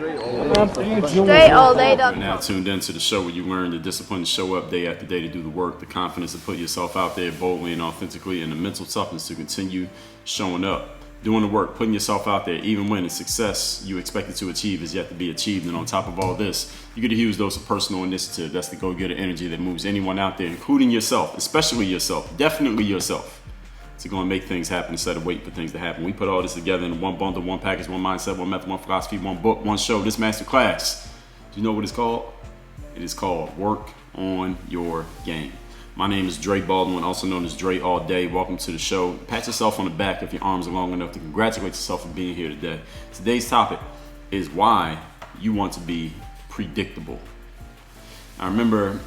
Straight all day. You're now tuned into the show where you learn the discipline to show up day after day to do the work, the confidence to put yourself out there boldly and authentically, and the mental toughness to continue showing up, doing the work, putting yourself out there, even when the success you expected to achieve is yet to be achieved. And on top of all this, you get a huge dose of personal initiative. That's the go-getter energy that moves anyone out there, including yourself, especially yourself, definitely yourself, to go and make things happen instead of waiting for things to happen. We put all this together in one bundle, one package, one mindset, one method, one philosophy, one book, one show, this masterclass. Do you know what it's called? It is called Work on Your Game. My name is Dre Baldwin, also known as Dre All Day. Welcome to the show. Pat yourself on the back if your arms are long enough to congratulate yourself for being here today. Today's topic is why you want to be predictable. I remember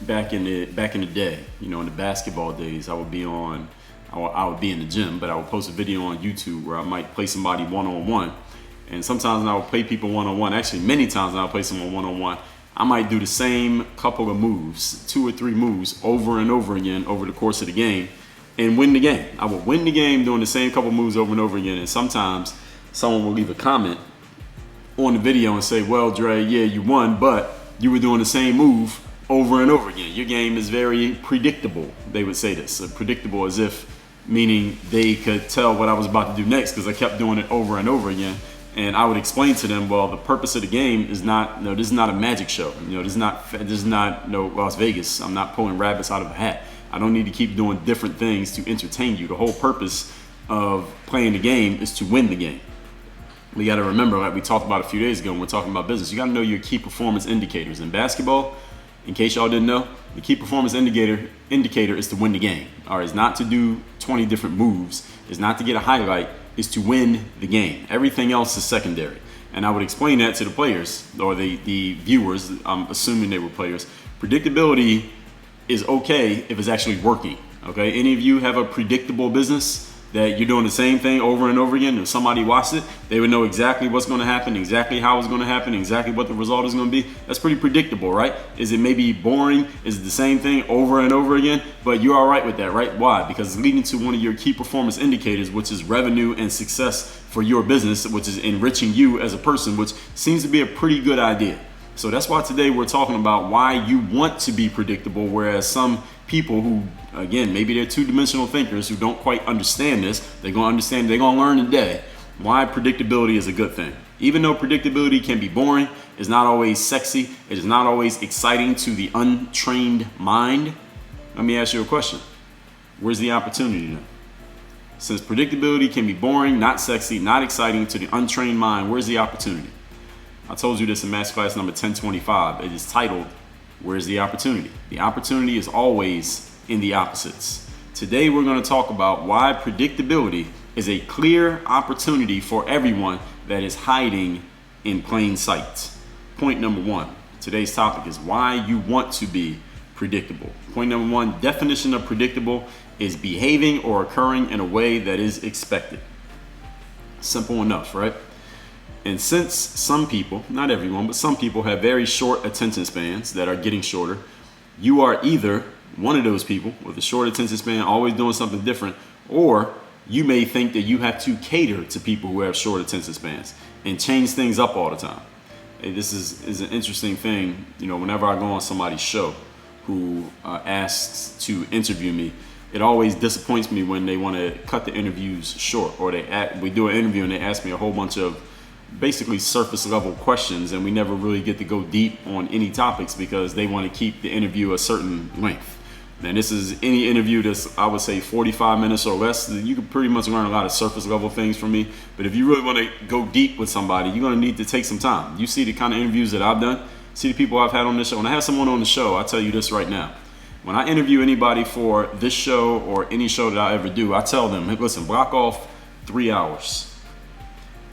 back in the day, in the basketball days, I would be in the gym, but I would post a video on YouTube where I might play somebody one-on-one. And sometimes I would play people one-on-one. Actually, many times I would play someone one-on-one. I might do the same couple of moves, 2 or 3 moves over and over again over the course of the game and win the game. I would win the game doing the same couple of moves over and over again. And sometimes someone will leave a comment on the video and say, well, Dre, yeah, you won, but you were doing the same move over and over again. Your game is very predictable. They would say this, predictable as if meaning they could tell what I was about to do next because I kept doing it over and over again. And I would explain to them, well, the purpose of the game is not, this is not a magic show. This is not Las Vegas. I'm not pulling rabbits out of a hat. I don't need to keep doing different things to entertain you. The whole purpose of playing the game is to win the game. We got to remember, like we talked about a few days ago when we're talking about business, you got to know your key performance indicators. In basketball, in case y'all didn't know, the key performance indicator is to win the game. Or is not to do 20 different moves, is not to get a highlight, is to win the game. Everything else is secondary. And I would explain that to the players or the viewers. I'm assuming they were players. Predictability is okay if it's actually working. Okay, any of you have a predictable business that you're doing the same thing over and over again? If somebody watched it, they would know exactly what's going to happen, exactly how it's going to happen, exactly what the result is going to be. That's pretty predictable, right? Is it maybe boring? Is it the same thing over and over again? But you're all right with that, right? Why? Because it's leading to one of your key performance indicators, which is revenue and success for your business, which is enriching you as a person, which seems to be a pretty good idea. So that's why today we're talking about why you want to be predictable, whereas some people who, again, maybe they're two-dimensional thinkers who don't quite understand this, they're going to learn today why predictability is a good thing. Even though predictability can be boring, it's not always sexy, it is not always exciting to the untrained mind. Let me ask you a question. Where's the opportunity then? Since predictability can be boring, not sexy, not exciting to the untrained mind, where's the opportunity? I told you this in masterclass number 1025. It is titled, Where's the Opportunity? The opportunity is always in the opposites. Today we're going to talk about why predictability is a clear opportunity for everyone that is hiding in plain sight. Point number 1. Today's topic is why you want to be predictable. Point number 1, definition of predictable is behaving or occurring in a way that is expected. Simple enough, right? And since some people, not everyone, but some people have very short attention spans that are getting shorter, you are either one of those people with a short attention span, always doing something different, or you may think that you have to cater to people who have short attention spans and change things up all the time. And this is an interesting thing, whenever I go on somebody's show who asks to interview me, it always disappoints me when they want to cut the interviews short, or we do an interview and they ask me a whole bunch of basically surface level questions and we never really get to go deep on any topics because they want to keep the interview a certain length. And this is any interview that's, I would say, 45 minutes or less. You can pretty much learn a lot of surface level things from me. But if you really want to go deep with somebody, you're going to need to take some time. You see the kind of interviews that I've done, see the people I've had on this show. When I have someone on the show, I'll tell you this right now. When I interview anybody for this show or any show that I ever do, I tell them, hey, listen, block off 3 hours.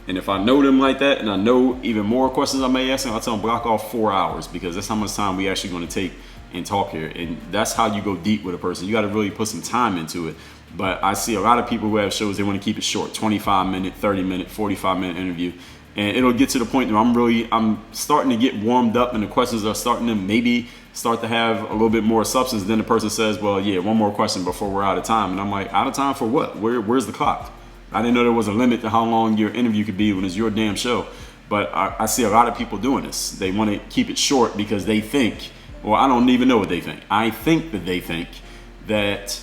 And if I know them like that and I know even more questions I may ask them, I'll tell them block off 4 hours because that's how much time we actually going to take and talk here. And that's how you go deep with a person. You got to really put some time into it. But I see a lot of people who have shows, they want to keep it short, 25-minute, 30-minute, 45-minute interview. And it'll get to the point where I'm starting to get warmed up and the questions are starting to maybe start to have a little bit more substance. Then the person says, well, yeah, one more question before we're out of time. And I'm like, out of time for what? Where's the clock? I didn't know there was a limit to how long your interview could be when it's your damn show. But I see a lot of people doing this. They want to keep it short because they think, well, I don't even know what they think. I think that they think that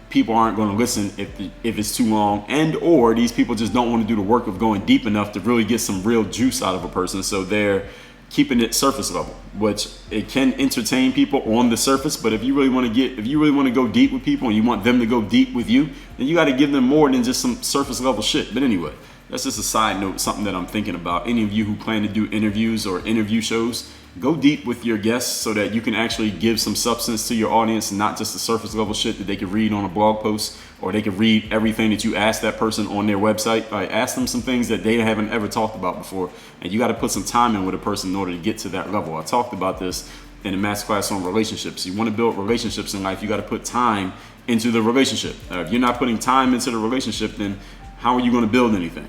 people aren't going to listen if it's too long, and or these people just don't want to do the work of going deep enough to really get some real juice out of a person. So they're keeping it surface level, which it can entertain people on the surface. But if you really want to go deep with people and you want them to go deep with you, then you got to give them more than just some surface level shit. But anyway, that's just a side note, something that I'm thinking about. Any of you who plan to do interviews or interview shows, go deep with your guests so that you can actually give some substance to your audience, and not just the surface level shit that they could read on a blog post, or they could read everything that you ask that person on their website. Ask them some things that they haven't ever talked about before, and you got to put some time in with a person in order to get to that level. I talked about this in a masterclass on relationships. You want to build relationships in life, you got to put time into the relationship. If you're not putting time into the relationship, then how are you going to build anything?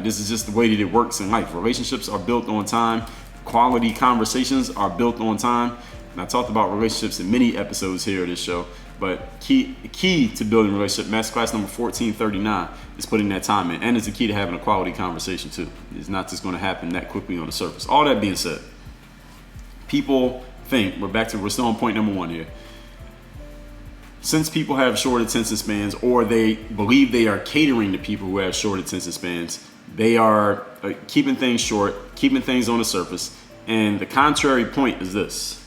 This is just the way that it works in life. Relationships are built on time. Quality conversations are built on time. And I talked about relationships in many episodes here of this show. But key to building a relationship, masterclass number 1439, is putting that time in. And it's the key to having a quality conversation too. It's not just going to happen that quickly on the surface. All that being said, people think, we're still on point number one here. Since people have short attention spans, or they believe they are catering to people who have short attention spans, they are keeping things short, keeping things on the surface. And the contrary point is this,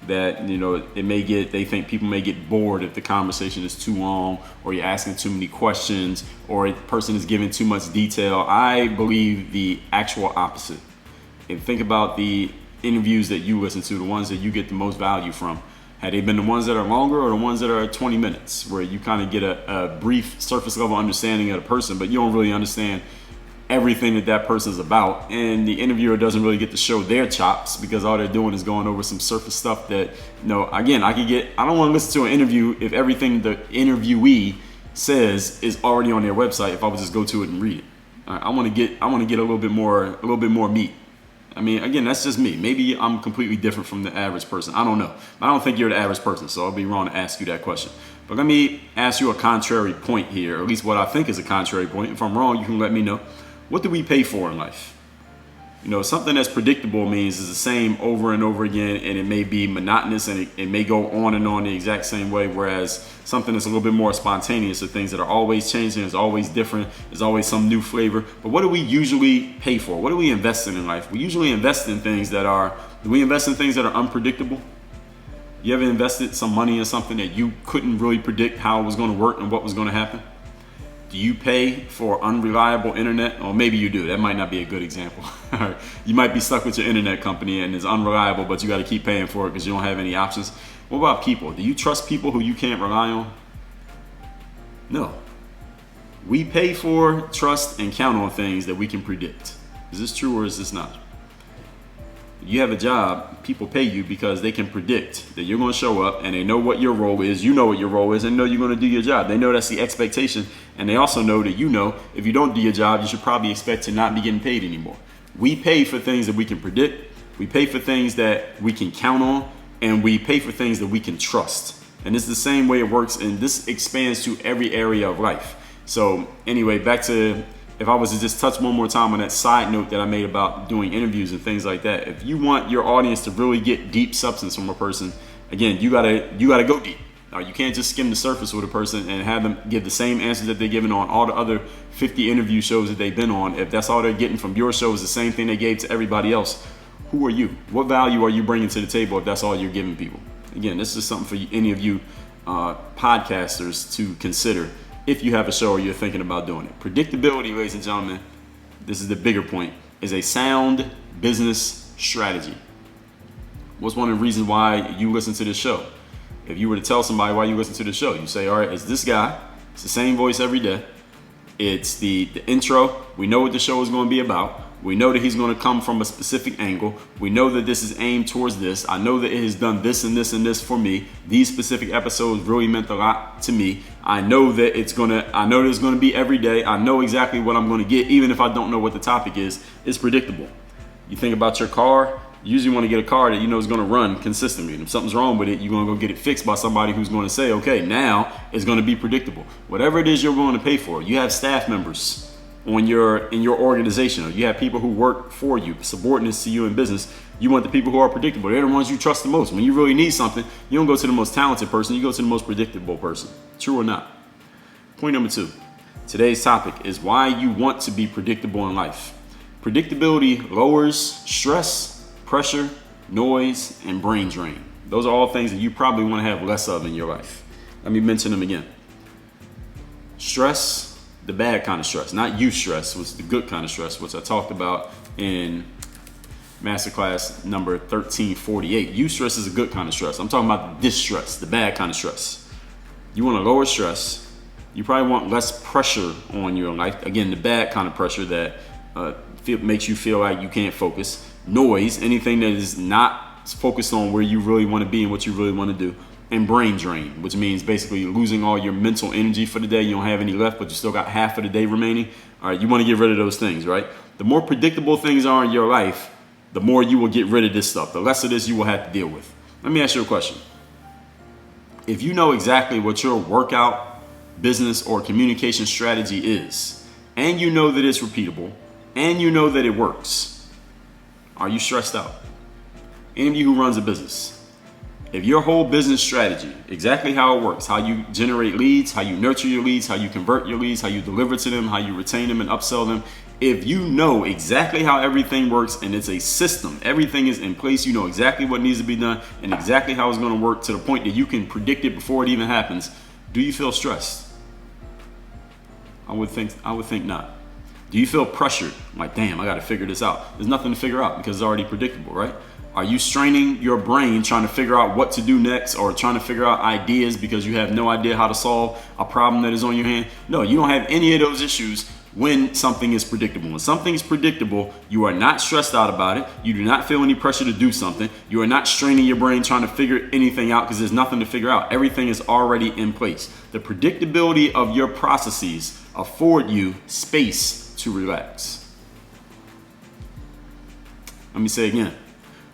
that, they think people may get bored if the conversation is too long, or you're asking too many questions, or a person is giving too much detail. I believe the actual opposite. And think about the interviews that you listen to, the ones that you get the most value from. Had they been the ones that are longer, or the ones that are 20 minutes, where you kind of get a brief surface level understanding of the person, but you don't really understand everything that person's about, and the interviewer doesn't really get to show their chops because all they're doing is going over some surface stuff that, again, I don't want to listen to an interview if everything the interviewee says is already on their website. If I would just go to it and read it, I want to get a little bit more meat. I mean, again, that's just me. Maybe I'm completely different from the average person. I don't know. I don't think you're the average person, so I'll be wrong to ask you that question. But let me ask you a contrary point here, or at least what I think is a contrary point. If I'm wrong, you can let me know. What do we pay for in life? Something that's predictable means is the same over and over again, and it may be monotonous, and it may go on and on the exact same way, whereas something that's a little bit more spontaneous are things that are always changing, is always different, there's always some new flavor. But what do we usually pay for? What do we invest in life? We usually invest in things that are unpredictable? You ever invested some money in something that you couldn't really predict how it was going to work and what was going to happen? Do you pay for unreliable internet? Or maybe you do. That might not be a good example. You might be stuck with your internet company and it's unreliable, but you got to keep paying for it because you don't have any options. What about people? Do you trust people who you can't rely on? No. We pay for, trust, and count on things that we can predict. Is this true or is this not? You have a job, people pay you because they can predict that you're going to show up, and they know what your role is, you know what your role is, and know you're going to do your job. They know that's the expectation, and they also know that if you don't do your job, you should probably expect to not be getting paid anymore. We pay for things that we can predict, we pay for things that we can count on, and we pay for things that we can trust. And it's the same way it works, and this expands to every area of life. So anyway, back to, if I was to just touch one more time on that side note that I made about doing interviews and things like that, if you want your audience to really get deep substance from a person, again, you gotta go deep. You can't just skim the surface with a person and have them give the same answers that they're giving on all the other 50 interview shows that they've been on. If that's all they're getting from your show is the same thing they gave to everybody else, who are you? What value are you bringing to the table if that's all you're giving people? Again, this is something for any of you podcasters to consider if you have a show or you're thinking about doing it. Predictability, ladies and gentlemen, this is the bigger point, is a sound business strategy. What's one of the reasons why you listen to this show? If you were to tell somebody why you listen to the show, you say, all right, it's this guy, it's the same voice every day, it's the intro, we know what the show is going to be about, we know that he's going to come from a specific angle, we know that this is aimed towards this, I know that it has done this and this and this for me, these specific episodes really meant a lot to me, I know that it's going to be every day, I know exactly what I'm going to get, even if I don't know what the topic is, it's predictable. You think about your car, you usually want to get a car that you know is going to run consistently. And if something's wrong with it, you're going to go get it fixed by somebody who's going to say, okay, now it's going to be predictable. Whatever it is you're going to pay for, you have staff members in your organization, or you have people who work for you, subordinates to you in business, you want the people who are predictable. They're the ones you trust the most. When you really need something, you don't go to the most talented person, you go to the most predictable person. True or not? Point number 2. Today's topic is why you want to be predictable in life. Predictability lowers stress, pressure, noise, and brain drain. Those are all things that you probably want to have less of in your life. Let me mention them again. Stress, the bad kind of stress, not eustress, which is the good kind of stress, which I talked about in masterclass number 1348. Eustress is a good kind of stress. I'm talking about distress, the bad kind of stress. You want to lower stress. You probably want less pressure on your life. Again, the bad kind of pressure that makes you feel like you can't focus. Noise, anything that is not focused on where you really want to be and what you really want to do. And brain drain, which means basically losing all your mental energy for the day. You don't have any left, but you still got half of the day remaining. All right, you want to get rid of those things, right? The more predictable things are in your life, the more you will get rid of this stuff. The less of this you will have to deal with. Let me ask you a question. If you know exactly what your workout, business, or communication strategy is, and you know that it's repeatable, and you know that it works, are you stressed out? Any of you who runs a business, if your whole business strategy, exactly how it works, how you generate leads, how you nurture your leads, how you convert your leads, how you deliver to them, how you retain them and upsell them, if you know exactly how everything works and it's a system, everything is in place, you know exactly what needs to be done and exactly how it's going to work to the point that you can predict it before it even happens, do you feel stressed? I would think not. Do you feel pressured? Like, damn, I got to figure this out. There's nothing to figure out because it's already predictable, right? Are you straining your brain trying to figure out what to do next, or trying to figure out ideas because you have no idea how to solve a problem that is on your hand? No, you don't have any of those issues when something is predictable. When something is predictable, you are not stressed out about it. You do not feel any pressure to do something. You are not straining your brain trying to figure anything out because there's nothing to figure out. Everything is already in place. The predictability of your processes afford you space to relax. Let me say again.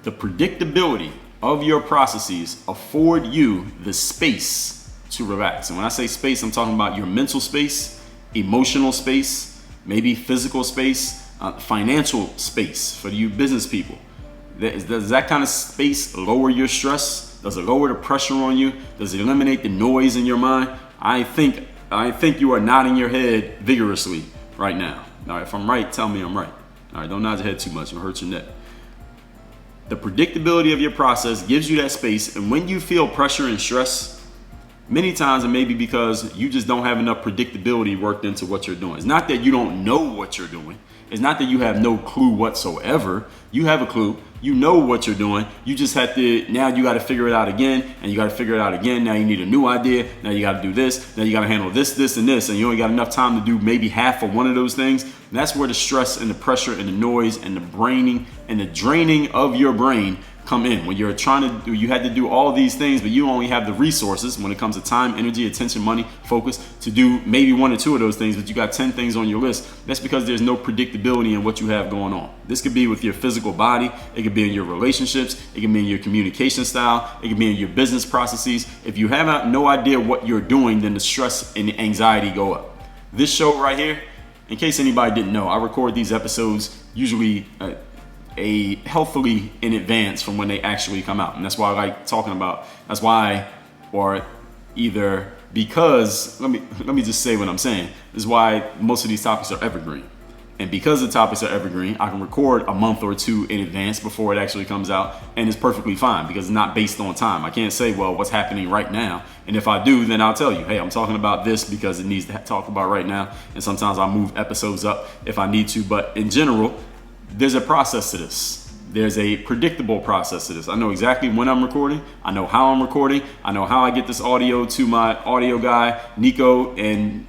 The predictability of your processes afford you the space to relax. And when I say space, I'm talking about your mental space, emotional space, maybe physical space, financial space for you business people. Does that kind of space lower your stress? Does it lower the pressure on you? Does it eliminate the noise in your mind? I think you are nodding your head vigorously right now. All right, if I'm right, tell me I'm right. All right, don't nod your head too much, it'll hurt your neck. The predictability of your process gives you that space, and when you feel pressure and stress, many times it may be because you just don't have enough predictability worked into what you're doing. It's not that you don't know what you're doing. It's not that you have no clue whatsoever. You have a clue. You know what you're doing. You just have to, now you got to figure it out again, and you got to figure it out again. Now you need a new idea. Now you got to do this. Now you got to handle this, this, and this, and you only got enough time to do maybe half of one of those things. And that's where the stress and the pressure and the noise and the braining and the draining of your brain come in. When you're trying to do, you had to do all of these things, but you only have the resources when it comes to time, energy, attention, money, focus to do maybe one or two of those things, but you got 10 things on your list. That's because there's no predictability in what you have going on. This could be with your physical body. It could be in your relationships. It could be in your communication style. It could be in your business processes. If you have no idea what you're doing, then the stress and the anxiety go up. This show right here, in case anybody didn't know, I record these episodes usually healthily in advance from when they actually come out. And that's why I like talking about, that's why, or either because, let me just say what I'm saying. This is why most of these topics are evergreen. And because the topics are evergreen, I can record a month or two in advance before it actually comes out, and it's perfectly fine because it's not based on time. I can't say, well, what's happening right now? And if I do, then I'll tell you, hey, I'm talking about this because it needs to talk about right now. And sometimes I'll move episodes up if I need to. But in general, there's a process to this. There's a predictable process to this. I know exactly when I'm recording. I know how I'm recording. I know how I get this audio to my audio guy, Nico, and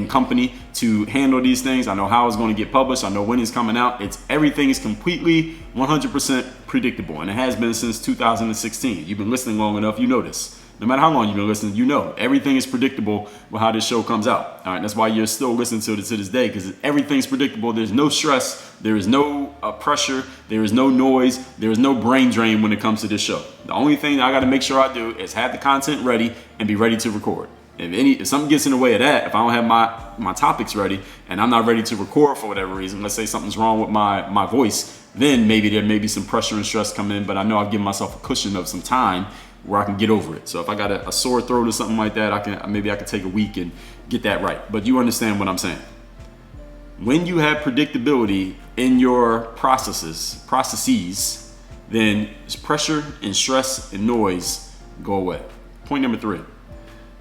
company to handle these things. I know how it's going to get published. I know when it's coming out. Everything is completely 100% predictable, and it has been since 2016. You've been listening long enough, you know this. No matter how long you've been listening, you know everything is predictable with how this show comes out. All right, that's why you're still listening to it to this day, because everything's predictable. There's no stress, there is no pressure, there is no noise, there is no brain drain when it comes to this show. The only thing I got to make sure I do is have the content ready and be ready to record. If something gets in the way of that, if I don't have my topics ready and I'm not ready to record for whatever reason, let's say something's wrong with my voice, then maybe there may be some pressure and stress come in, but I know I've given myself a cushion of some time where I can get over it. So if I got a sore throat or something like that, I can take a week and get that right. But you understand what I'm saying. When you have predictability in your processes, then pressure and stress and noise go away. Point number 3.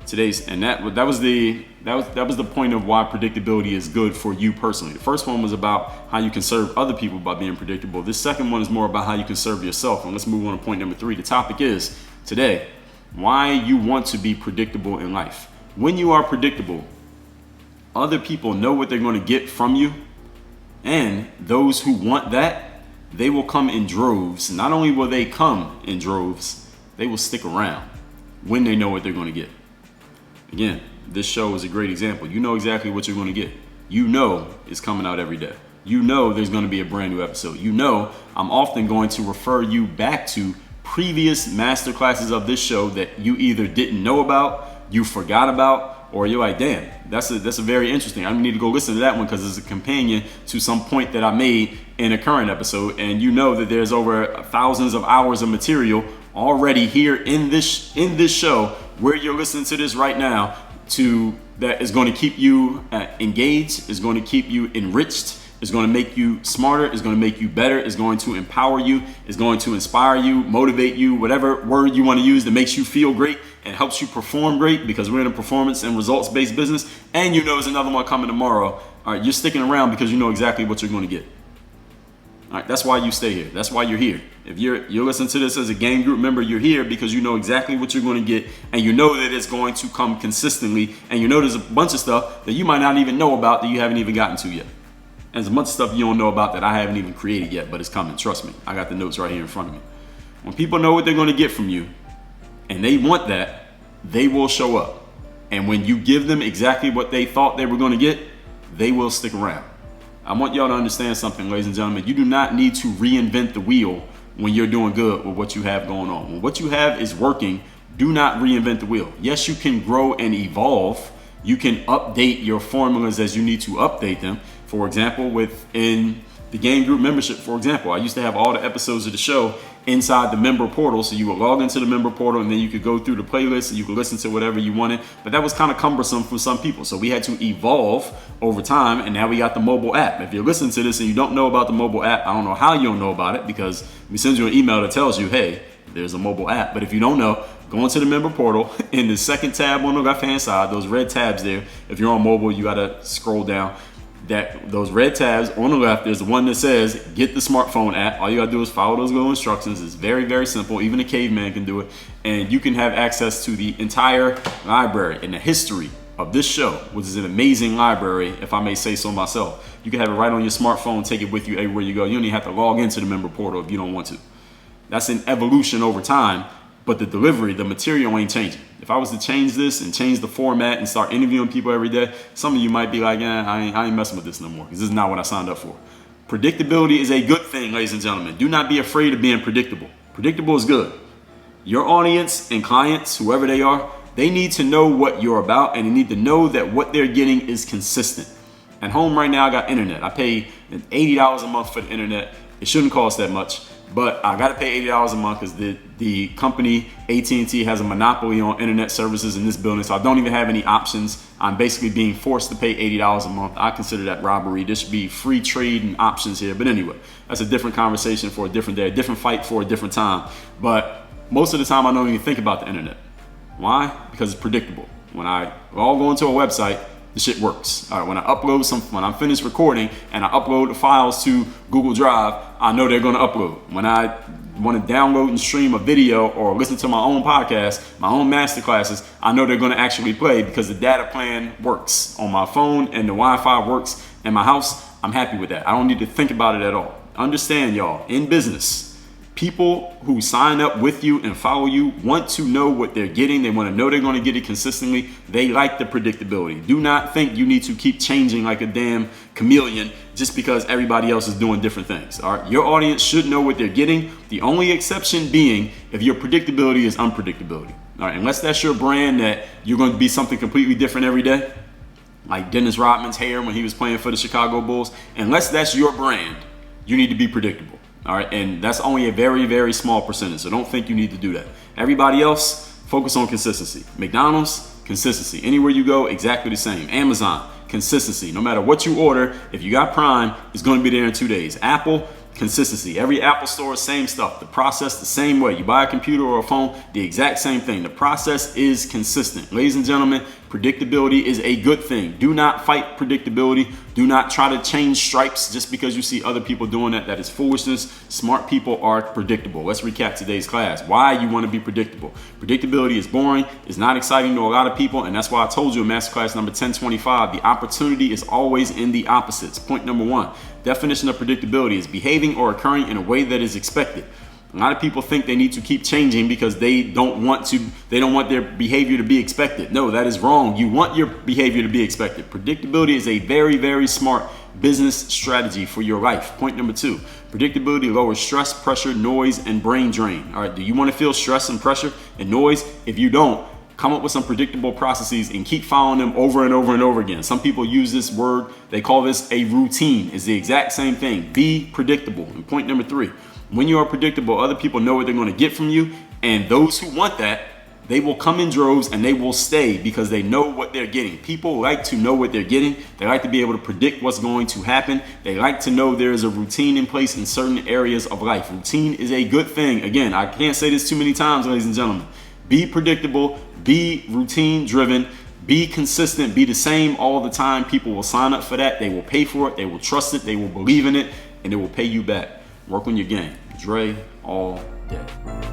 That was the point of why predictability is good for you personally. The first one was about how you can serve other people by being predictable. This second one is more about how you can serve yourself. And let's move on to point number 3. The topic is today why you want to be predictable in life. When you are predictable, other people know what they're going to get from you, and those who want that, they will come in droves. Not only will they come in droves, they will stick around when they know what they're going to get. Again, this show is a great example. You know exactly what you're going to get. You know it's coming out every day. You know there's going to be a brand new episode. You know I'm often going to refer you back to previous masterclasses of this show that you either didn't know about, you forgot about, or you're like, damn, that's a very interesting. I need to go listen to that one because it's a companion to some point that I made in a current episode. And you know that there's over thousands of hours of material already here in this show where you're listening to this right now that is going to keep you engaged, is going to keep you enriched, is going to make you smarter, is going to make you better, is going to empower you, is going to inspire you, motivate you, whatever word you want to use that makes you feel great and helps you perform great, because we're in a performance and results-based business. And you know there's another one coming tomorrow. All right, you're sticking around because you know exactly what you're going to get. All right, that's why you stay here. That's why you're here. If you're listening to this as a game group member, you're here because you know exactly what you're going to get, and you know that it's going to come consistently, and you know there's a bunch of stuff that you might not even know about that you haven't even gotten to yet. And there's a bunch of stuff you don't know about that I haven't even created yet, but it's coming. Trust me. I got the notes right here in front of me. When people know what they're going to get from you and they want that, they will show up. And when you give them exactly what they thought they were going to get, they will stick around. I want y'all to understand something, ladies and gentlemen. You do not need to reinvent the wheel when you're doing good with what you have going on. When what you have is working, do not reinvent the wheel. Yes, you can grow and evolve. You can update your formulas as you need to update them. For example, within the game group membership, for example, I used to have all the episodes of the show inside the member portal. So you would log into the member portal and then you could go through the playlist and you could listen to whatever you wanted. But that was kind of cumbersome for some people. So we had to evolve over time, and now we got the mobile app. If you're listening to this and you don't know about the mobile app, I don't know how you don't know about it, because we send you an email that tells you, hey, there's a mobile app. But if you don't know, go into the member portal. In the second tab on the left-hand side, those red tabs there, if you're on mobile, you got to scroll down. Those red tabs on the left, there's the one that says get the smartphone app. All you gotta do is follow those little instructions. It's very, very simple. Even a caveman can do it. And you can have access to the entire library and the history of this show, which is an amazing library, if I may say so myself. You can have it right on your smartphone, take it with you everywhere you go. You don't even have to log into the member portal if you don't want to. That's an evolution over time, but the delivery, the material ain't changing. If I was to change this and change the format and start interviewing people every day, some of you might be like, I ain't messing with this no more, because this is not what I signed up for. Predictability is a good thing, ladies and gentlemen. Do not be afraid of being predictable. Predictable is good. Your audience and clients, whoever they are, they need to know what you're about, and they need to know that what they're getting is consistent. At home right now, I got internet. I pay $80 a month for the internet. It shouldn't cost that much. But I got to pay $80 a month because the company AT&T has a monopoly on internet services in this building. So I don't even have any options. I'm basically being forced to pay $80 a month. I consider that robbery. There should be free trade and options here. But anyway, that's a different conversation for a different day, a different fight for a different time. But most of the time I don't even think about the internet. Why? Because it's predictable. When I all go into a website, the shit works. All right, when I'm finished recording and I upload the files to Google Drive, I know they're going to upload. When I want to download and stream a video or listen to my own podcast, my own masterclasses, I know they're going to actually play because the data plan works on my phone and the Wi-Fi works in my house. I'm happy with that. I don't need to think about it at all. Understand, y'all, in business, people who sign up with you and follow you want to know what they're getting. They want to know they're going to get it consistently. They like the predictability. Do not think you need to keep changing like a damn chameleon just because everybody else is doing different things. All right? Your audience should know what they're getting. The only exception being if your predictability is unpredictability. All right, unless that's your brand that you're going to be something completely different every day, like Dennis Rodman's hair when he was playing for the Chicago Bulls, unless that's your brand, you need to be predictable. All right, and that's only a very, very small percentage. So don't think you need to do that. Everybody else, focus on consistency. McDonald's, consistency. Anywhere you go, exactly the same. Amazon, consistency. No matter what you order, if you got Prime, it's going to be there in 2 days. Apple, consistency. Every Apple store, same stuff. The process the same way. You buy a computer or a phone, the exact same thing. The process is consistent. Ladies and gentlemen, predictability is a good thing. Do not fight predictability. Do not try to change stripes just because you see other people doing that. That is foolishness. Smart people are predictable. Let's recap today's class. Why you want to be predictable. Predictability is boring. It's not exciting to a lot of people, and that's why I told you in masterclass number 1025, the opportunity is always in the opposites. Point number 1. Definition of predictability is behaving or occurring in a way that is expected. A lot of people think they need to keep changing because they don't want their behavior to be expected. No, that is wrong. You want your behavior to be expected. Predictability is a very, very smart business strategy for your life. Point number 2, predictability lowers stress, pressure, noise, and brain drain. All right, do you want to feel stress and pressure and noise? If you don't, come up with some predictable processes and keep following them over and over and over again. Some people use this word, they call this a routine. It's the exact same thing. Be predictable. And point number 3, when you are predictable, other people know what they're going to get from you. And those who want that, they will come in droves and they will stay because they know what they're getting. People like to know what they're getting. They like to be able to predict what's going to happen. They like to know there is a routine in place in certain areas of life. Routine is a good thing. Again, I can't say this too many times, ladies and gentlemen. Be predictable, be routine driven, be consistent, be the same all the time. People will sign up for that. They will pay for it. They will trust it. They will believe in it, and it will pay you back. Work on your game. Dre all day.